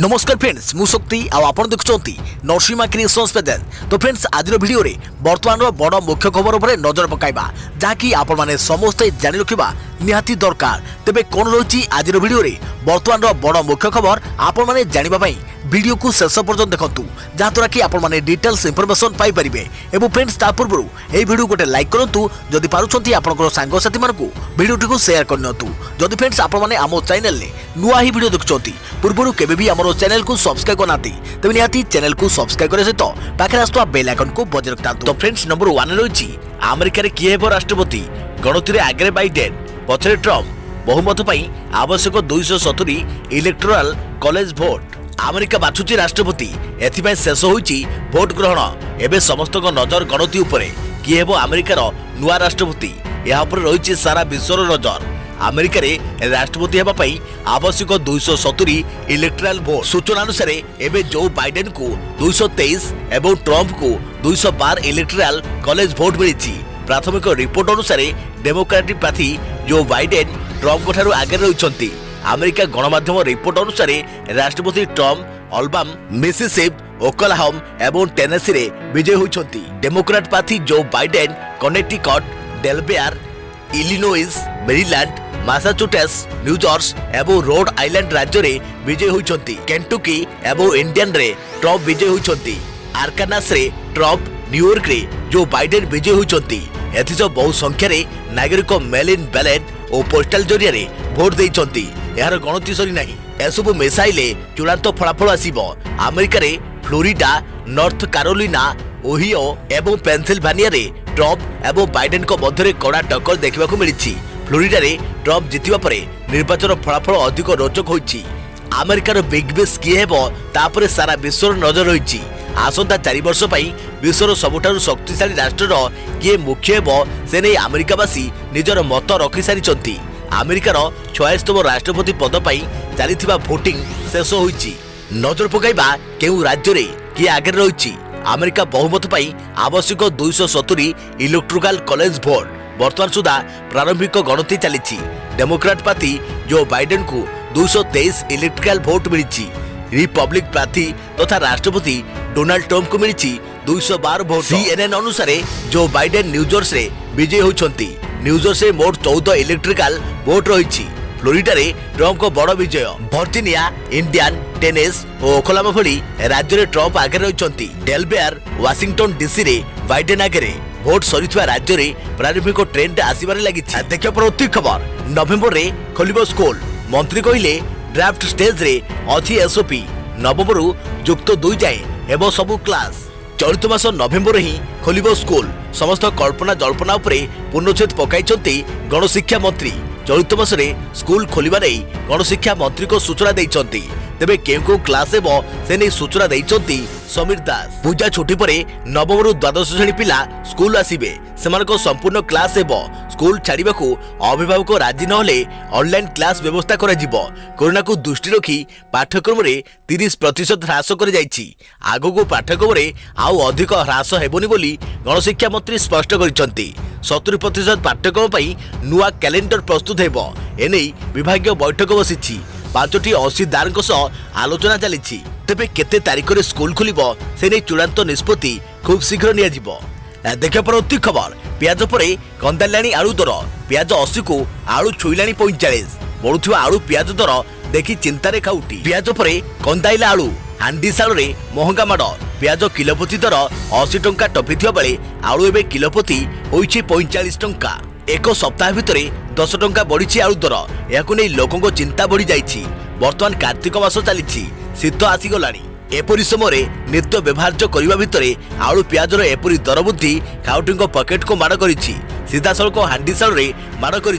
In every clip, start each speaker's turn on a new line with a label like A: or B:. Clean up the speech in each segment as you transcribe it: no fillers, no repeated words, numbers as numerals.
A: नमस्कार फ्रेंड्स मु शक्ति आपण देखुंती नरसिंहा क्रिएशंस प्रेजेंट। तो फ्रेंड्स आज वीडियो रे वर्तमान बड़ मुख्य खबर उपर नजर पकाइबा जहाँकि आपण माने समस्ते जानि रखिबा निहाती दरकार। तेबे कोन रही आज वीडियो रे वर्तमान बड़ मुख्य खबर आपण माने जानिबा पई वीडियो को शेष पर्यंत देखंतु जहाँद्वारा कि आपण माने डिटेल्स इंफॉर्मेशन पाई परिबे। एवं फ्रेंड्स ता पूर्व ए वीडियो गोटे लाइक करंतु जदि पारुछंती आपनकर सांग साथी मानकु वीडियो को शेयर करनतु। जदि फ्रेंड्स आपण माने आमो चैनल ले नुआ ही वीडियो देखुछंती पूर्व केबे भी हमरो चैनल को सब्सक्राइब करनाती तबे निहाती चैनल को सब्सक्राइब करे सहित पाखे आस्तुवा बेल आइकन को बजाय रखतांतु। तो फ्रेंड्स नंबर 1 रही अमेरिका रे किए हेबो राष्ट्रपति गणति रे आगे बाइडेन पछरे ट्रम्प बहुमत पई आवश्यक 270 इलेक्टोरल कॉलेज वोट अमेरिका बाछुची राष्ट्रपति एथिपाई शेष होईची वोट ग्रहण। एबे समस्त नजर गणति उपरे किए हेबो अमेरिकार नुआ राष्ट्रपति या ऊपर रही सारा विश्वर नजर। अमेरिका रे राष्ट्रपति हेबा पई आवश्यक 270 इलेक्टोरल वोट। सूचना अनुसार एबे जो बाइडेन को 223 एवं ट्रम्प को 212 इलेक्टोरल कॉलेज वोट मिली। प्राथमिक रिपोर्ट अनुसार डेमोक्रेटिक प्रार्थी जो बाइडेन ट्रम्प ठारू आगे रही। अमेरिका गणमाध्यम रिपोर्ट अनुसार राष्ट्रपति ट्रम्प अल्बाम मिसिसिपी ओक्लाहोमा एवं टेनेसी रे विजय होइछंती। डेमोक्रेट प्रार्थी Joe Biden Connecticut Delaware Illinois Maryland Massachusetts New Jersey एवं रोड आइलैंड राज्य रे विजय होइछंती। केंटुकी एवं इंडियन रे ट्रम्प विजय होइछंती। आर्कान्सास रे ट्रम्प न्यूयॉर्क रे जो बाइडेन विजय होइछंती। एथिस बहु संख्या रे नागरिक मेल इन बैलेट और पोस्टल जरिया रे भोट देइछंती। यार गणति सरी नाही एसबु मिसाइले चूड़ांत फलाफल आसीबो। अमेरिका रे फ्लोरिडा नॉर्थ कैरोलिना ओहियो एवं पेंसिल्वेनिया रे ट्रम्प एवं बाइडेन को मध्य कड़ा टक्कर देखा मिली। फ्लोरिडा रे ट्रम्प जितिबा परे निर्वाचन फलाफल अधिक रोचक होइछि। अमेरिकार बिग बेस किए हेबो तापरे सारा विश्वर नजर रही। आसंता 4 वर्ष पई विश्वर सबुठारु शक्तिशाली राष्ट्रर किए मुख्य हेबो से नै अमेरिकावासी निजर मत रखि सारिचंती। अमेरिकार 46तम राष्ट्रपति पद पई चलीथिबा भोटिंग शेष होइछि। नजर पकाइबा केउ राज्य रे किए आगे रही। अमेरिका बहुमत पई आवश्यक 270 इलेक्टोरल कॉलेज वोट वर्तमान सुधा प्रारंभिक गणति चली। डेमोक्रेट पार्टी जो बाइडेन को 223 इलेक्टोरल वोट मिली। रिपब्लिक प्रार्थी तथा राष्ट्रपति डोनाल्ड ट्रम्प को मिली 212 वोट। CNN अनुसार जो बाइडेन न्यूजर्सी रे विजय होइछंती। न्यूजर्सी मोट 14 इलेक्ट्रिकल वोट रही। फ्लोरिडा रे ट्रम्प को बड़ विजय। वर्जीनिया इंडियन टेनेस और ओक्लाहोमा भली राज्य रे ट्रम्प आगे रही। डेलवेयर वाशिंगटन डीसी रे बाइडेन आगे। भोट सरीथुआ राज्य रे प्रारंभिक ट्रेंड आसीबारे लागि। देखियो प्रति खबर नवेम्बर रे खोलिबो स्कूल। मंत्री कहिले ड्राफ्ट स्टेज रे अछि एसओपी। नवम रु युक्त 2 जाए हेबो सबु क्लास। चलित मास नवेम्बर ही खोलिबो स्कूल। समस्त कल्पना जल्पना उपरे पूर्णछेद पकाइछंती गणशिक्षा मंत्री। चलित मास रे स्कूल खोलिबा नै गणशिक्षा मंत्री को सूचना दैछंती। तेबे केउ क्लास हेबो से नै सूचना दैछंती समीर दास। पूजा छुट्टी परे नवम रु द्वादश श्रेणी पिला स्कूल आसीबे। सेमानको संपूर्ण क्लास हेबो। स्कूल छाड़ीबाकू अभिभावक राजी नहले ऑनलाइन क्लास व्यवस्था करा जिवो। कोरोना को दृष्टि रखी पाठ्यक्रम रे 30% ह्रास कर जाइछि। आगो पाठ्यक्रम रे आउ अधिक ह्रास हेबोनी बोली गणशिक्षा मंत्री स्पष्ट करिसंती। 70% पाठ्यक्रम पई नुआ कैलेंडर प्रस्तुत हेबो। एनै विभागीय बैठक बसिछि। 5टी अंशीदार आलोचना चली। तेबे केते तारिख रे स्कूल खुलिबो से नै चूड़ांत निष्पत्ति खूब शीघ्र निया जिवो। देखिए प्रति खबर प्याज पर कंदालाणी आलू दर। प्याज 80 को आलू छुईलाणी 45। बढ़ुवा आलू प्याज दर देखी चिंतार खाउटी। प्याज पर कंदाइला आलू हांडीशाल रे महंगा माड़। प्याज किलोपति दर 80 टंका टपिथिबा बेले आलू एबे किलोपति होइछि 45 टंका। एक सप्ताह भितर 10 टंका बढ़ी आलू दर। याकु नै लोकंको चिंता बढ़ी जाइछि। वर्तमान कार्तिक मास चली शीत आसीगलाणी। एपरी समय नित्य व्यवहार्य करने भितर आलू प्याजर एपरी दर वृद्धि खाउटी पकेट को माड़ कर सीधा सड़क हांडीशाल रे माड़ कर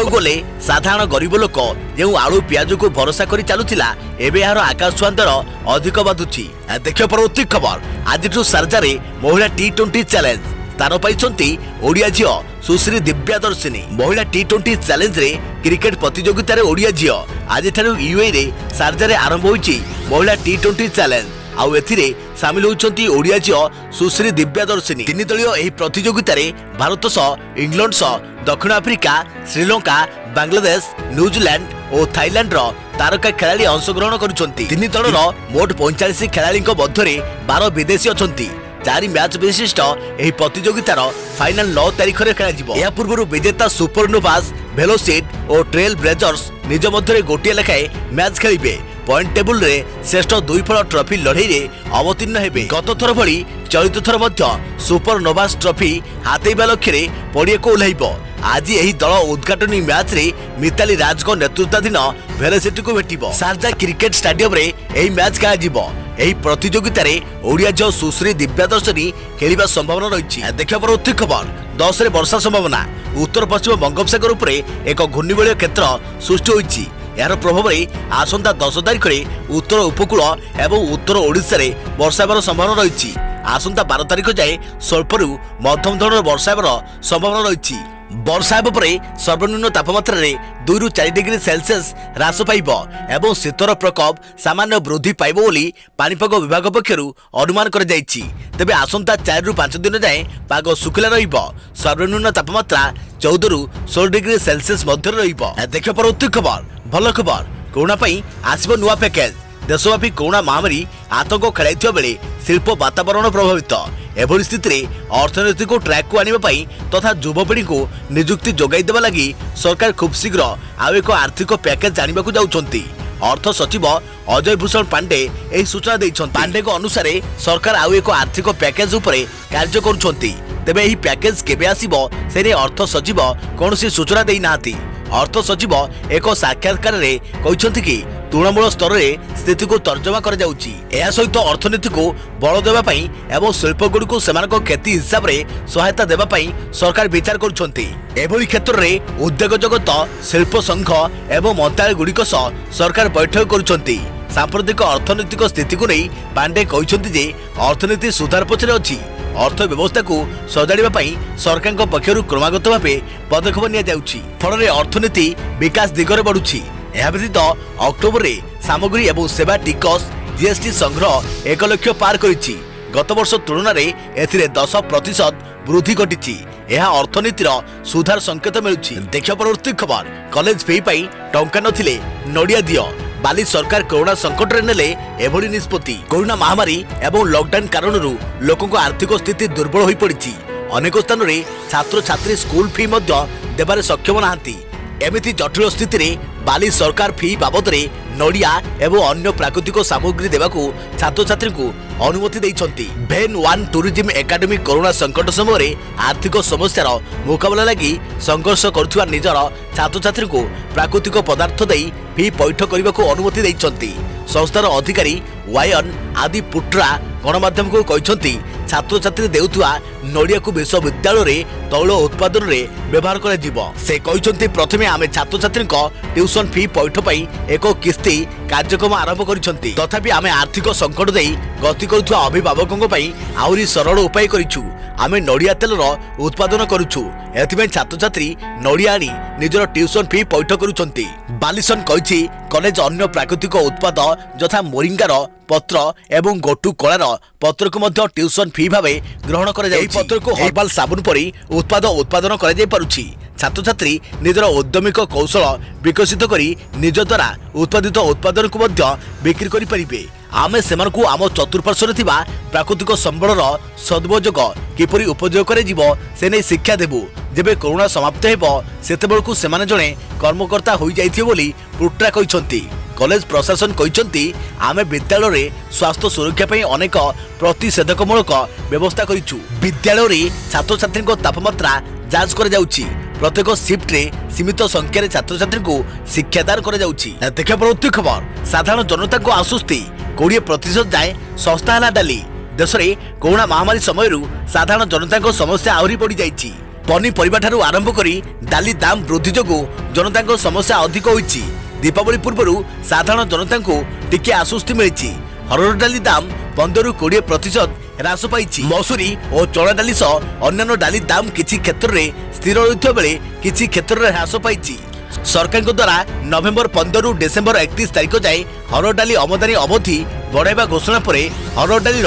A: गले साधारण गरीब लोक जो आलू प्याज को भरोसा कर चलुला एवं यार आकाश छुआ दर अधिक बाधुची। देखिए परवर्ती खबर आज शारजा रे महिला T20 चैलेंज स्थान पाई ओडिया झील सुश्री दिव्यादर्शिनी। महिला T20 चैलेंज रे क्रिकेट प्रतियोगिता रे ओडिया झील आज यूएई रे शारजा रे आरंभ होईची महिला T20 चैलेंज। आउ एथिरे सामिल होउछंती ओडिया झील सुश्री दिव्यादर्शिनी। 3 दलीय एही प्रतियोगिता रे भारत सह इंग्लैंड सह दक्षिण आफ्रिका श्रीलंका बांग्लादेश न्यूजीलैंड और थाईलैंड तारका खेलाड़ी अंशग्रहण करुछंती। तीन दलर मोट 45 खेलाड़ी मध्य 12 विदेशी अछंती। 4 मैच विशिष्ट एही प्रतियोगितार फाइनल 9 तारिख रे खेला। या पूर्व विजेता सुपरनोवास, वेलोसिटी और ट्रेल ब्लेजर्स निज मध्य गोटे लेखाए मैच खेलिबे। पॉइंट टेबुल रे श्रेष्ठ 2 फल ट्रॉफी लड़ाई रे अवतीर्ण हेबे। गत थर भली चलित थर मध्य सुपरनोवास ट्रॉफी हातेइबा लक्ष्य पड़िया को ओह्लाइबो। आज यही दल उद्घाटनी मैच रे मिताली राज को नेतृत्वाधीन वेलोसिटी को भेटिबो। शारजा क्रिकेट स्टेडियम रे एही मैच खेलाजिबो। एही प्रतियोगिता रे ओडिया जो सुश्री दिव्यादर्शनी खेलिबा संभावना रहिछि। देखिबा परवर्ती खबर 10 रे वर्षा संभावना। उत्तर पश्चिम बंगोपसागर उपरे एक घूर्णिबलय क्षेत्र सृष्टि होइछि। यार प्रभाव में आसंता 10 तारिख में उत्तर उपकूल एवं उत्तर ओडिशा रे वर्षा हेबार संभावना रही। आसंता 12 तारिख जाए स्वल्परू मध्यम धरणर वर्षा हेबार संभावना रही। वर्षा हेबा परे सर्वनिम्न तापमात्रा रे 2 ରୁ 4 डिग्री सेल्सियस ह्रास पाइब एवं शीतर प्रकोप सामान्य वृद्धि पाइब बोली पानीपाग विभाग पक्षरु अनुमान कर जाइछि। तेबे आसंता 4 ରୁ 5 दिन जाए पाग सुखिला रहिब। सर्वनिम्न तापमात्रा 14 ରୁ 16 डिग्री सेल्सियस मध्य रहिब। देखियो परवर्ती खबर भल खबर। कोरोना पई आसिबो नुआ पैकेज। देशव्यापी कोरोना महामारी आतंक खेलाइथिबा बेले शिल्प वातावरण प्रभावित। एभली स्थिति रे अर्थनीति को ट्रैक को आनिबा पई तथा युवपीढ़ी को नियुक्ति जोगाई देबा लागि सरकार खूब शीघ्र आउ एक आर्थिक पैकेज आनिबा को जाउछंती। अर्थ सचिव अजय भूषण पांडे एही सूचना दैछंती। पांडे को अनुसार सरकार आउ एक आर्थिक पैकेज उपरे कार्य करूछंती। तेबे एही पैकेज केबे आसीबो सेरे अर्थ सचिव कोनोसी सूचना देई नाथि। अर्थ सचिव एक साक्षात्कार रे कहते कि तृणमूल स्तर में स्थिति को तर्जमा कर जाउची। एहा सहित अर्थनीति को बल देबा पई एवं शिल्पगुड़ी को सेमानक खेती हिसाब रे सहायता देबा पई सरकार विचार करुछंती। एभली क्षेत्र रे उद्योग जगत, शिल्प संघ एवं मंत्रालय गुड़िक सह सरकार बैठक करुछंती। सांप्रदायिक अर्थनैतिक स्थिति को नहीं पांडे कहते जे अर्थनीति सुधार पछरे अछि। अर्थ व्यवस्था को सजाड़िबा पई सरकार पक्षरु क्रमागत भावे पदक्षेप निया जाउछि। फଳରେ अर्थनीति विकास दिगरे बढ़ुछि। एहा व्यतीत अक्टोबर रे सामग्री एवं सेवा टिकस जीएसटी संग्रह 1 लाख पार करिछि। गत वर्ष तुलना रे एथिरे 10% वृद्धि घटिछि। यह अर्थनीतिर सुधार संकेत मिलुछि। देखियो परवर्ती खबर। कॉलेज फी पई टंका नथिले नडिया दियो। बाली सरकार कोरोना संकट रे नेले एभली निष्पत्ति। कोरोना महामारी एवं लॉकडाउन कारणरू लोकक आर्थिक स्थिति दुर्बल होई पड़िछि। अनेक स्थान रे छात्र छात्री स्कूल फी मध्य देबारे सक्षम नाहंती। एमिति जटिल स्थिति रे बाली सरकार फी बाबद रे नडिया एवं अन्य प्राकृतिक सामग्री देबाकू छात्र छात्री को अनुमति दैछंती। भेन 1 टूरिज्म एकेडमी कोरोना संकट समय आर्थिक समस्यार मुकाबला लगी संघर्ष करुवा निजर छात्र छात्री को प्राकृतिक पदार्थ दे फी पैठ करने को अनुमति दैछंती। संस्थार अधिकारी वायन आदि पुट्रा गणमाध्यम को कहते छात्र छात्री देउथुआ नडिया को विश्वविद्यालय रे तैल उत्पादन रे व्यवहार कर जिवो। से कहते प्रथमे आमे छात्र छात्री ट्यूशन फी पैठ पई एक किस्ती कार्यक्रम आरंभ करिसंती। तथापि आमे आर्थिक संकट देई गति करुथुआ अभिभावकों पई आउरी सरल उपाय करिछु। आमे नडिया तेलर उत्पादन करुछु। एथिमे छात्र छात्री नडिया आनी निजर ट्यूशन फी पैठ करुछंती। बालिसन कहिछि कॉलेज अन्य प्राकृतिक उत्पाद यथा मोरिंगार पत्र एवं गोटू कलार पत्र को मध्य ट्यूशन फी भावे ग्रहण कर पत्र को हर्बाल साबुन परी उत्पादन कर जाय पारुछि। छात्र छात्री निजर उद्यमिक कौशल विकसित करी निज द्वारा उत्पादित उत्पादन को मध्य बिक्री करि परिबे। आमे सेमान को आम चतुर्पार्श्व थिबा प्राकृतिक संबलर सदुपयोग किपरि उपयोग करे जीवो से नै शिक्षा देबु। जेबे कोरोना समाप्त हेबो सेतेबेलकु सेमाने जणे कर्मकर्ता होई जाइथिबो बोली पुट्रा कहिसंती। कॉलेज प्रशासन कहिसंती आमे विद्यालय रे स्वास्थ्य सुरक्षा पई अनेक प्रतिषेधकमूलक व्यवस्था करिछु। विद्यालय रे छात्र छात्री को तापमात्रा जांच कर जाउछि। प्रत्येक शिफ्ट रे सीमित संख्या रे छात्र छात्री को शिक्षादान कर जाउछि। देखियो परवर्ती खबर। साधारण जनता को आश्वस्ति 20% जाए सस्ता हला डाली। देश रे कोरोना महामारी समय साधारण जनता को समस्या आहुरी बढ़ी जाइछि। पनीपरिबा ठारू आरंभ करी डाली दाम वृद्धि जोगु जनता को समस्या अधिक होइछि। दीपावली पूर्व साधारण जनता को टिके आश्वस्ति मिली। हरड़ डाली दाम 15 ରୁ 20% ह्रास पाई। मसूरी और चना डाली सह अन्य डाली दाम किछि क्षेत्र में स्थिर रहिथिबा बेले किछि क्षेत्र में ह्रास पाई। सरकार द्वारा नवेम्बर 15 ରୁ डिसेम्बर 31 तारिख जाए हरड़ डाली आमदानी अवधि बढ़ाइबा घोषणा पर हरड़ डाली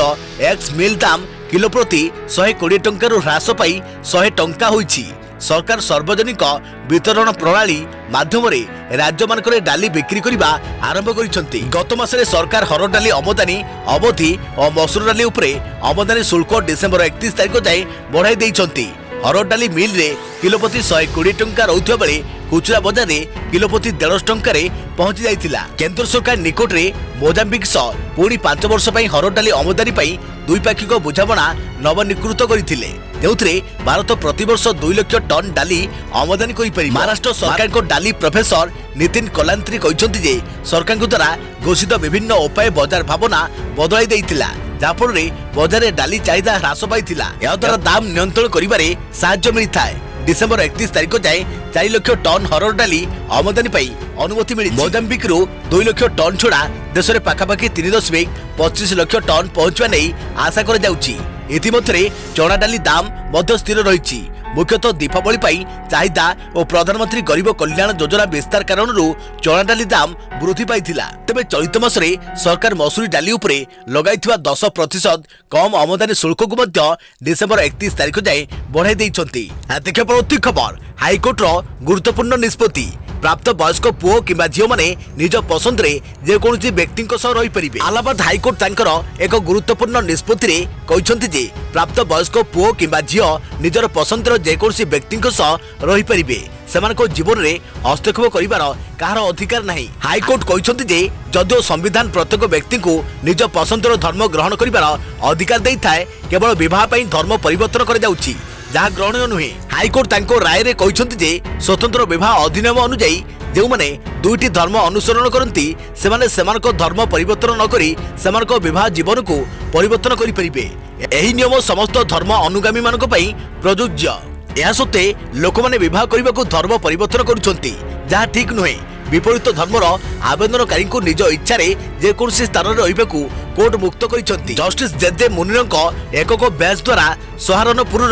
A: एक्स मिल दाम किलो प्रति 120 टंका ह्रास पाई 100 टंका होइछि। सरकार सार्वजनिक वितरण प्रणाली माध्यम राज्य मानक डाली बिक्री करने आरंभ कर गत मासरे सरकार हरड़ डाली आमदानी अवधि और मसूर डाली उपरे आमदानी शुल्क डिसेम्बर 31 तारिख जाए बढ़ाई देइछंती। हरड़ डाली मिल रे किलोप्रति 120 टंका रहुथिबा बेले खुचरा बजार में किलोप्रति 150 टंका पहुंची जाइतिला। केंद्र सरकार निकट में मोजाम्बिक सह पुणी 5 वर्ष पई हरड़ डाली आमदानी पई द्विपाक्षिक बुझामणा नवनिकृत करथिले जोंथरे भारत प्रति वर्ष 2 लाख टन डाली आमदानी करि पारि। महाराष्ट्र सरकार को डाली प्रोफेसर नितिन कलांत्री कहते जे सरकार द्वारा घोषित विभिन्न उपाय बजार भावना बदलाई देइतिला जाफल बजार डाली चाहिदा ह्रास पाइथिला। या द्वारा दाम नियंत्रण करिबारे साहाय्य मिलता है। डिसेम्बर 31 तारिख जाए 4 लाख टन हरड़ डाली आमदानी पाई अनुमति मिली। मोजाम्बिक रु 2 लाख टन छड़ा देश में पाखापाखि 3.25 लाख टन पहुंचवा नहीं आशा कर जाउची। इतिमध्य चना डाली दाम मध्य स्थिर रही मुख्यतः दीपावली पाई चाहिदा और प्रधानमंत्री गरीब कल्याण योजना विस्तार कारण चना डाली दाम वृद्धि पाइथिला। तेबे चलित मासरे सरकार मसूरी डाली उपरे लगाइथिबा 10% कम आमदानी शुल्क को मध्य डिसेम्बर 31 तारिख जाए बढ़ाई देइछंती। देखिए परवर्ती खबर हाईकोर्ट रो गुरुत्वपूर्ण निष्पत्ति प्राप्त वयस्क पुओ किंबा झियो माने निज पसंद रे जे कोनोसी व्यक्ति सह रही परिबे। इलाहाबाद हाईकोर्ट तांकर एक गुरुत्वपूर्ण निष्पत्ति रे कहिसंती जे प्राप्त वयस्क पुओ किंबा झियो निजर पसंद रो जे कोनोसी व्यक्ति सह रही परिबे। सेमानको जीवन रे हस्तक्षेप करिवार कहार अधिकार नहीं। हाईकोर्ट कहिसंती जे जदिओ संविधान प्रत्येक व्यक्ति को निज पसंद रो धर्म ग्रहण करिवार अधिकार देइथाय केवल विवाह पई धर्म परिवर्तन कर जाउची जहाँ ग्रहणीय नुहे। हाईकोर्ट तांको राय रे कहिसंती जे स्वतंत्र विवाह अधिनियम अनुसार जो माने दुईटी धर्म अनुसरण करती सेमाने सेमानको धर्म परिवर्तन न करी सेमानको विवाह जीवन को परिवर्तन करि परिबे। एही नियम समस्त धर्म अनुगामी मानक पई प्रযোज्य। या सत्ते लोक माने विवाह करने को धर्म परिवर्तन करुछंती जहाँ ठीक नुहे। विपरीत धर्मर आवेदनकारी को निज इच्छा जेकोसी स्थान में रही कोर्ट मुक्त करिसंती। जस्टिस जेजे मुनिरक एकक बेंच द्वारा सहारनपुर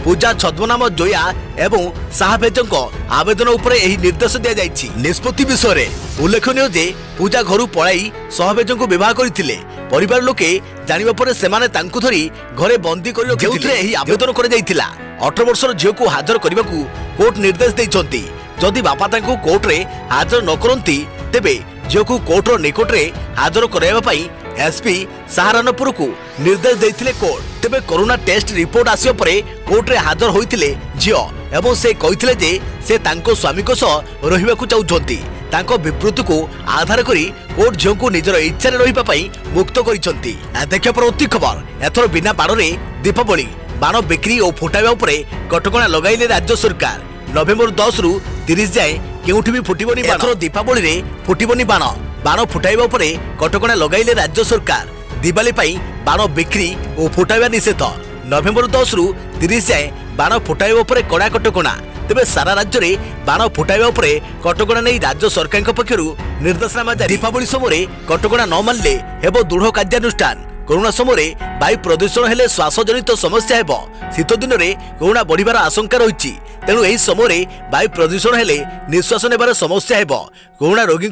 A: पूजा छद्मनाम जोया एवं साहबेजक आवेदन उपरे एही निर्देश दिया जायछि। निष्पत्ति विषय उल्लेखनीय जे पूजा घर पलाई सहबेजक विवाह करथिले। परिवार लोके जानिबा परे सेमाने तांकु धरी घरे बंदी करि रखिथिले। एही आवेदन कर जायथिला 18 वर्षर झियो को हाजर करने को कोर्ट निर्देश देइछंती। जदि बापा तांको कोर्ट रे हाजर न करंती तेबे झियो को कोर्ट रो निकट रे हाजर कराइबा पई एसपी सहारनपुर को निर्देश देइथिले कोर्ट। तेबे कोरोना टेस्ट रिपोर्ट आसियो परे कोर्ट रे हाजर होइथिले झियो एवं से कहिथिले जे से तांको स्वामी को सह रहिबा को चाहुछंती। तांको विवृत्ति को आधार करी कोर्ट झियो को निजर इच्छा रे रहिबा पई मुक्त करिसंती। देखिए परवर्ती खबर एथर बिना बाण रे दीपावली बाण बिक्री और फुटाइबा उपरे कटकणा लगाइले राज्य सरकार। नवेम्बर 10 रु 30 जाए केउठी भी फुटिबनी बाण। एथर दीपावली रे फुटिबनी बाण बाण फुटाइबा उपरे कटकणा लगाइले राज्य सरकार। दिवाली पई बाण बिक्री और फुटाइबा निषेध। नवेम्बर 10 रु 30 जाए बाण फुटाइबा उपरे कड़ा कटकणा। तेबे सारा राज्य में बाण फुटाइबा उपरे कटकणा नहीं राज्य सरकार पक्षरु निर्देशनामा जारी। दीपावली समय कटकणा न मानले हेबो दृढ़ कार्यानुष्ठान। कोरोना समय वायु प्रदूषण हेले श्वासजनित समस्या हेबो। शीत दिन में कोरोना बढ़िबार आशंका रही तेणु यही समय वायु प्रदूषण हेले निश्वास नेबार समस्या हेबो। कोरोना रोगी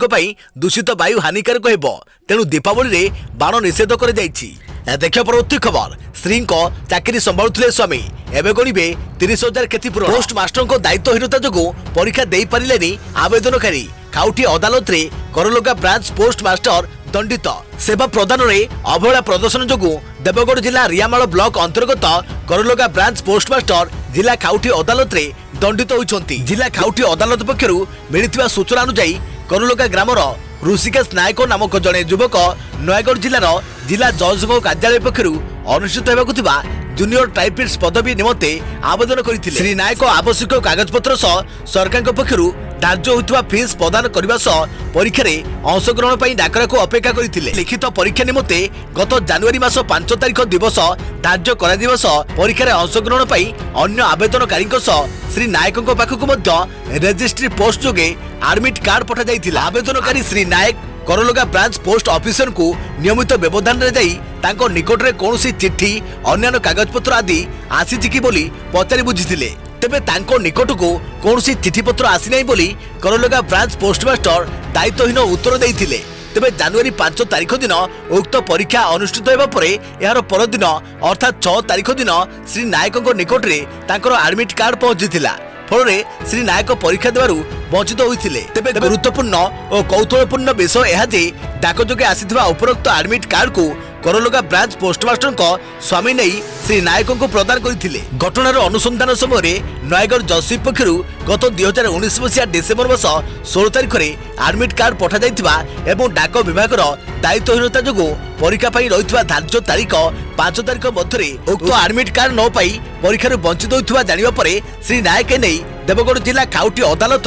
A: दूषित वायु हानिकारक हेबो तेणु दीपावली रे बाण निषेध कर जाइछि। देखिए परवर्ती खबर स्त्री को चाकरी संभालुथिले स्वामी एबे गणिबे 30,000 क्षतिपूरण। पोस्ट मास्टर को दायित्वहीनता जो परीक्षा दे पारिलेनी आवेदनकारी। खाउटी अदालत रे करलोगा ब्रांच पोस्ट मास्टर दंडित। सेवा प्रदान में अवहेला प्रदर्शन जो देवगढ़ जिला रियामाल ब्लॉक अंतर्गत करलोगा ब्रांच पोस्ट मास्टर जिला खाउटी अदालत रे दंडित होइछंती। जिला खाउटी अदालत पक्षरु मिलिथिबा सूचना अनुसार करलोगा ग्रामर ऋषिकेश नायक नामक जड़े युवक नयगढ़ जिलार जिला जज कार्यालय पक्षरु अनुष्ठित होबाकु थिबा जूनियर टाइपिस्ट पदवी निमंते आवेदन करथिले। श्री नायक आवश्यक कागजपत्र सह सरकार पक्षरु धार्य होइतबा फीस प्रदान करबा सह परीक्षा रे अंशग्रहण पई डाकरा को अपेक्षा करथिले। लिखित परीक्षा निमंते गत जनवरी मास 5 तारिख दिवस धार्य करा दिवस परीक्षा रे अंशग्रहण पई अन्य आवेदनकारी सह श्री नायक पाखक मध्य रजिस्ट्री पोस्ट जोगे एडमिट कार्ड पठा जाइथिला। आवेदनकारी श्री नायक करलोगा ब्रांच पोस्ट ऑफिसर को नियमित व्यवधान रे जाई तांको निकट रे कोनोसी चिट्ठी अन्य कागजपत्र आदि आसीछि कि बोली पचारि बुझिथिले। तेबे तांको निकट को कोनोसी चिट्ठी पत्र आसी नै बोली करलोगा ब्रांच पोस्टमास्टर दायित्वहीन उत्तर देइथिले। तेबे जनवरी 5 तारिख दिन उक्त परीक्षा अनुष्ठित होबा परे यार परदिन अर्थात 6 तारिख दिन श्री नायक निकट रे तांकर एडमिट कार्ड पहुंचीथिला। फल श्री नायक परीक्षा देवारु वंचित होइथिले। तेबे गुरुत्वपूर्ण और कौतूहलपूर्ण विषय यह जे डाक जोगे आसीथिबा उपरोक्त एडमिट कार्ड को करलोगा ब्रांच पोस्टमास्टर स्वामी नहीं श्री नायक को प्रदान करथिले। घटनार अनुसंधान समय नयगढ़ जजसिप पक्षरु गत 2019 मसीहा डिसेम्बर मास 16 तारिख में एडमिट कार्ड पठा जाइथिबा एवं डाक विभागर दायित्वहीनता जोगु परीक्षा पाई रहिथिबा धार्य तारीख 5 तारिख मध्य उक्त एडमिट कार्ड न पाई परीक्षा वंचित होइथिबा जानिबा परे श्री नायक नहीं देवगढ़ जिला खाउटी अदालत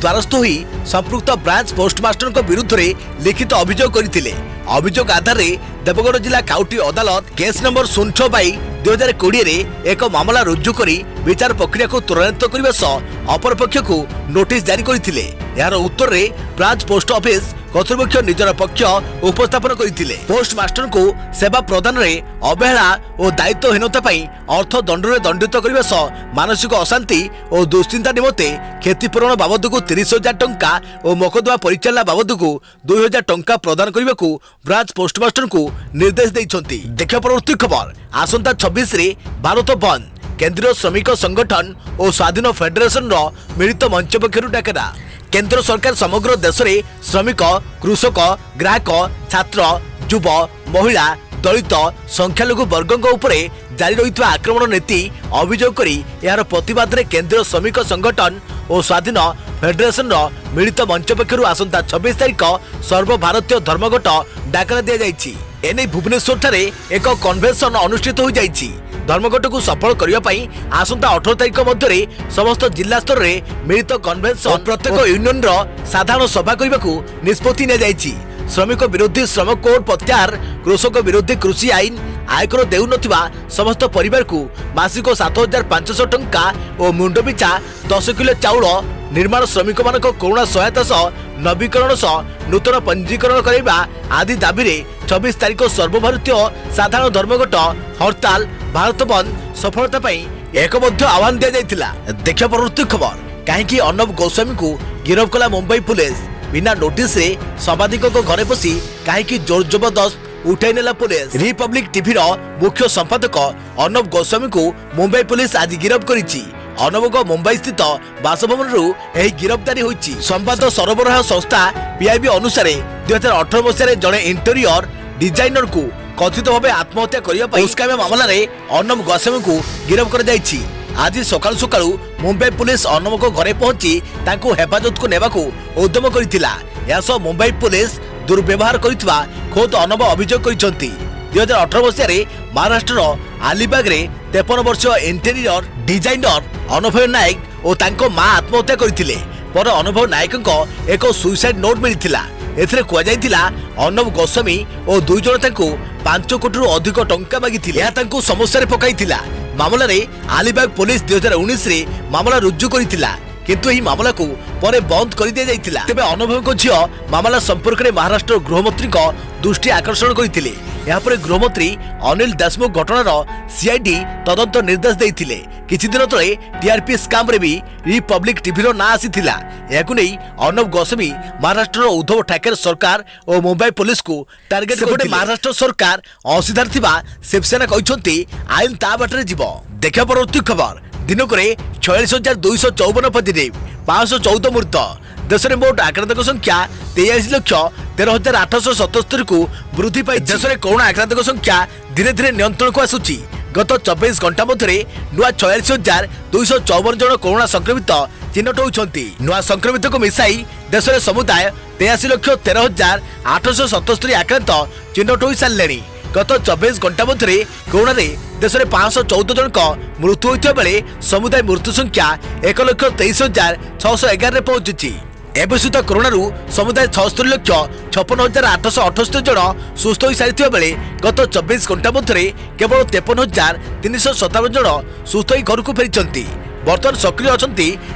A: द्वारस्थ होई संपृक्त ब्रांच पोस्टमास्टर विरुद्ध में लिखित अभियोग करथिले। अभियोग आधार में देवगढ़ जिला खाउटी अदालत केस नंबर 06/2020 रे एक मामला रुजु करी विचार प्रक्रिया को त्वरान्वित करने सह अपर पक्ष को नोटिस जारी करथिले। यार उत्तर रे ब्रांच पोस्ट ऑफिस कर्तृपक्ष निजर पक्ष उपस्थापन करथिले। पोस्टमास्टर को सेवा प्रदान रे अवहेला और दायित्वहीनता पई अर्थ दंड रे दंडित करने सह मानसिक अशांति और दुश्चिंता निमते क्षतिपूरण बाबद को 30,000 टंका और मोकदमा परिचालना बाबद को 2,000 टंका प्रदान करने को ब्रांच पोस्टमास्टर को निर्देश देइछंती। देखिया परवर्ती खबर आसंता 26 रे भारत बंद केंद्रीय श्रमिक संगठन और स्वाधीन फेडरेशन रो मिलित मंच पक्षरु डाकरा। केंद्र सरकार समग्र देश में श्रमिक कृषक ग्राहक छात्र युव महिला दलित संख्यालघु वर्गों उपरे जारी रही आक्रमण नीति अभियोग करी यार प्रतिवाद में केंद्रीय श्रमिक संगठन और स्वाधीन फेडरेशन रो मिलित मंच पक्षरु आसंता 26 तारिख सर्वभारतीय धर्मघट डाकरा दिया जायछि। एने भुवनेश्वर ठारे एक कन्वेंशन अनुष्ठित हो जायछि। धर्मघट को सफल करने आसंता 18 तारिख मध्य समस्त जिला स्तर में मिलित कन्वेंशन प्रत्येक यूनियन रो साधारण सभा करने को निष्पत्ति निया जायछि। श्रमिक विरोधी श्रम कोड प्रत्याहार कृषक विरोधी कृषि आईन आयकर देउ नथिबा समस्त परिवार को मासिक 7,500 टंका और मुंड पिछा 10 किलो चाउल निर्माण श्रमिक मानक कोरोना सहायता सह नवीकरण सह नूतन पंजीकरण करबा आदि दाबी रे 26 तारिख सर्वभारतीय साधारण धर्मघट हड़ताल भारत बंद सफलता पाई एक मध्य आह्वान दिया जायतिला। देखिया परवर्ती खबर काहेकि अर्णव गोस्वामी को गिरफ्त कला मुंबई पुलिस बिना नोटिस रे संवादिक घरे पसी काहेकि जोर जबरदस्त उठाई नेला पुलिस। रिपब्लिक टीवी रो मुख्य संपादक अर्णव गोस्वामी को मुंबई पुलिस आज गिरफ्त करिछि। अर्णव मुंबई स्थित बासभवन रु एही गिरफ्तारी होइछि। संवाद सरबराह संस्था पीआईबी अनुसार 2018 मसीह जड़े इंटेरियर डिजाइनर को कथित भाव आत्महत्या करने उस्कामी मामला रे अर्णव गोस्वामी को गिरफ्त कर जायछि। आज सकाळु सकाळु मुंबई पुलिस अर्णव को घरे पहुंची तांको हेफाजत को नेबा को उद्यम करिथिला। यासो मुंबई पुलिस दुर्व्यवहार करितबा खोद अर्णव अभियोग करिसंती। 2018 मसीह महाराष्ट्र अलीबाग रे 53 वर्षीय इंटेरियर डिजाइनर अनुभव नायक और तांको मां आत्महत्या करथिले। पर अनुभव नायक एक सुइसाइड नोट मिलिथिला। एथिरे कुआ जायतिला अर्णव गोस्वामी और 2 जण तांको 5 कोटी रु अधिक टंका मागिथिले। या तांको समस्या रे पकाइथिला। मामला रे अलीबाग पुलिस 2019 रे मामला रुजु करिथिला किंतु एही मामला को परे बंद कर दिया जायतिला। तेबे अनुभव को झियो मामला संपर्क में महाराष्ट्र गृहमंत्री को दृष्टि आकर्षण करथिले। यहाँ पर गृहमंत्री अनिल देशमुख घटनार सीआईडी तदंत निर्देश देइथिले। किछि दिन तले टीआरपी स्काम रे भी रिपब्लिक टीवी रो ना आसीथिला। याकु नै अर्णव गोस्वामी महाराष्ट्र उद्धव ठाकरे सरकार और मुंबई पुलिस को टार्गेट करथिले। महाराष्ट्र सरकार अंशीदार थिबा शिवसेना कहिसंती आईन ता बाटरे जीवो। देखा परवर्ती खबर दिनक 46,254 पॉजिटिव 514 मृत। देश में मोट आक्रांत संख्या 23,13,877 को वृद्धि पाई। देश में कोरोना आक्रांत संख्या धीरे धीरे नियंत्रण को आसुची। गत 24 घंटा मध्य नुआ 46,254 जन कोरोना संक्रमित चिन्हट होती। नुआ संक्रमित को मिसाई देश में समुदाय 83,13,877 आक्रांत चिन्हट हो सारे। गत 24 घंटा मध्य कोरोना रे देश में 514 जन मृत्यु होता बेले समुदाय मृत्यु संख्या 1,23,611 पहुंची। एवं सुधा कोरोना समुदाय 76,56,878 जन सुस्थ हो सारी बेले गत 24 घंटा मध्य केवल 53,357 जन सुस्थ हो घर को फेरी। बर्तमान सक्रिय अच्छा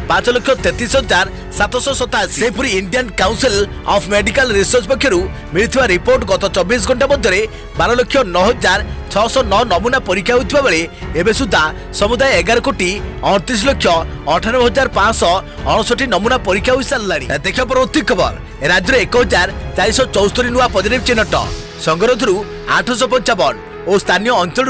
A: 5,33,787। सेपरी Indian Council of Medical Research पक्षर मिलता रिपोर्ट गत 24 घंटा मध्य 12,09,609 नमूना परीक्षा होता बेले एवं सुधा समुदाय 11,38,98,569 नमूना परीक्षा हो सारा। देखा परवर्ती खबर राज्य में 1,474 नुआ पॉजिटिव चिन्हट। संगरोध 855 और स्थानीय अंचल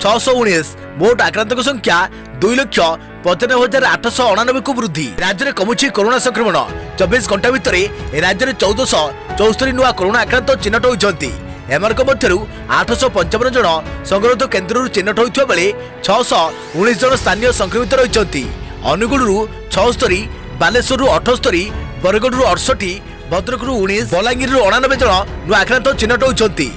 A: 619 मोट आक्रांत संख्या 2,95,899 को वृद्धि। राज्य में कमुची कोरोना संक्रमण 24 घंटा भितर राज्य में 1474 नुआ कोरोना आक्रांत चिन्हट होती। एमरक मध्यरु 855 जन संगरोध केन्द्र चिन्हट होता बेले 619 जन स्थानीय संक्रमित रही। अनुगुल 76, बालेश्वर 78, बरगढ़ 68, भद्रक 19, बलांगीर 89 जन नुआ आक्रांत चिन्हट होती।